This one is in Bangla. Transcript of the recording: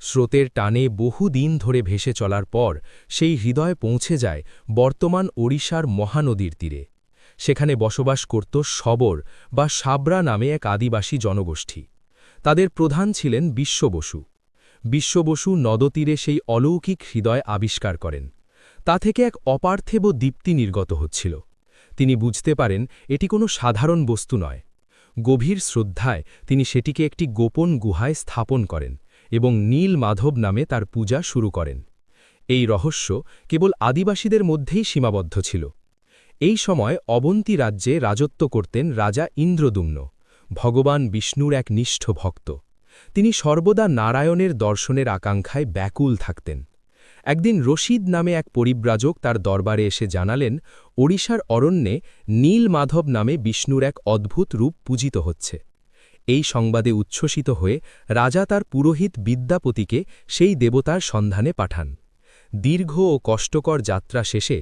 স্রোতের টানে বহুদিন ধরে ভেসে চলার পর সেই হৃদয় পৌঁছে যায় বর্তমান ওড়িশার মহানদীর তীরে। সেখানে বসবাস করত শবর বা সাবরা নামে এক আদিবাসী জনগোষ্ঠী। তাদের প্রধান ছিলেন বিশ্ব বসু। বিশ্ব বসু নদতীরে সেই অলৌকিক হৃদয় আবিষ্কার করেন। তা থেকে এক অপার্থিব দীপ্তি নির্গত হচ্ছিল। তিনি বুঝতে পারেন এটি কোনো সাধারণ বস্তু নয়। গভীর শ্রদ্ধায় তিনি সেটিকে একটি গোপন গুহায় স্থাপন করেন এবং নীল মাধব নামে তার পূজা শুরু করেন। এই রহস্য কেবল আদিবাসীদের মধ্যেই সীমাবদ্ধ ছিল। এই সময় অবন্তী রাজ্যে রাজত্ব করতেন রাজা ইন্দ্রদুম্ন, ভগবান বিষ্ণুর এক নিষ্ঠ ভক্ত। তিনি সর্বদা নারায়ণের দর্শনের আকাঙ্ক্ষায় ব্যাকুল থাকতেন। একদিন রশিদ নামে এক পরিব্রাজক তার দরবারে এসে জানালেন, ওড়িশার অরণ্যে নীল মাধব নামে বিষ্ণুর এক অদ্ভুত রূপ পূজিত হচ্ছে। এই সংবাদে উচ্ছ্বসিত হয়ে রাজা তার পুরোহিত বিদ্যাপতিকে সেই দেবতার সন্ধানে পাঠান। দীর্ঘ ও কষ্টকর যাত্রা শেষে